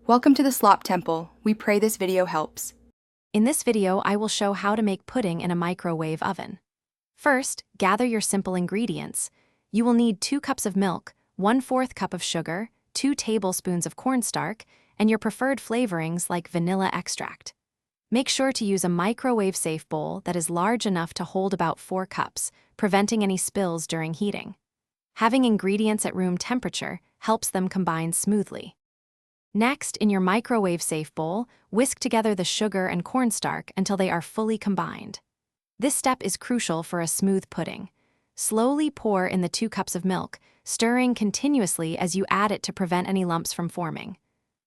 Welcome to the Slop Temple. We pray this video helps. In this video, I will show how to make pudding in a microwave oven. First, gather your simple ingredients. You will need 2 cups of milk, 1/4 cup of sugar, 2 tablespoons of cornstarch, and your preferred flavorings like vanilla extract. Make sure to use a microwave-safe bowl that is large enough to hold about 4 cups, preventing any spills during heating. Having ingredients at room temperature helps them combine smoothly. Next, in your microwave-safe bowl, whisk together the sugar and cornstarch until they are fully combined. This step is crucial for a smooth pudding. Slowly pour in the 2 cups of milk, stirring continuously as you add it to prevent any lumps from forming.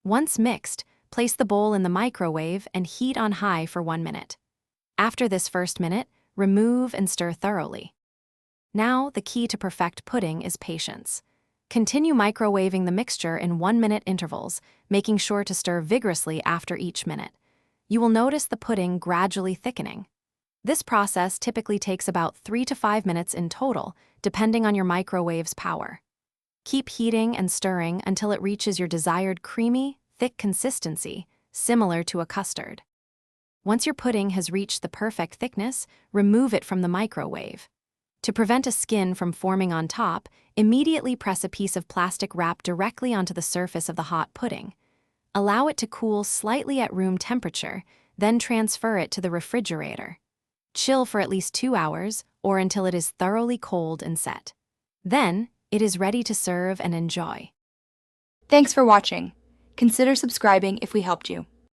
Once mixed, place the bowl in the microwave and heat on high for 1 minute. After this first minute, remove and stir thoroughly. Now, the key to perfect pudding is patience. Continue microwaving the mixture in 1-minute intervals, making sure to stir vigorously after each minute. You will notice the pudding gradually thickening. This process typically takes about 3 to 5 minutes in total, depending on your microwave's power. Keep heating and stirring until it reaches your desired creamy, thick consistency, similar to a custard. Once your pudding has reached the perfect thickness, remove it from the microwave. To prevent a skin from forming on top, immediately press a piece of plastic wrap directly onto the surface of the hot pudding. Allow it to cool slightly at room temperature, then transfer it to the refrigerator. Chill for at least 2 hours or until it is thoroughly cold and set. Then, it is ready to serve and enjoy. Thanks for watching. Consider subscribing if we helped you.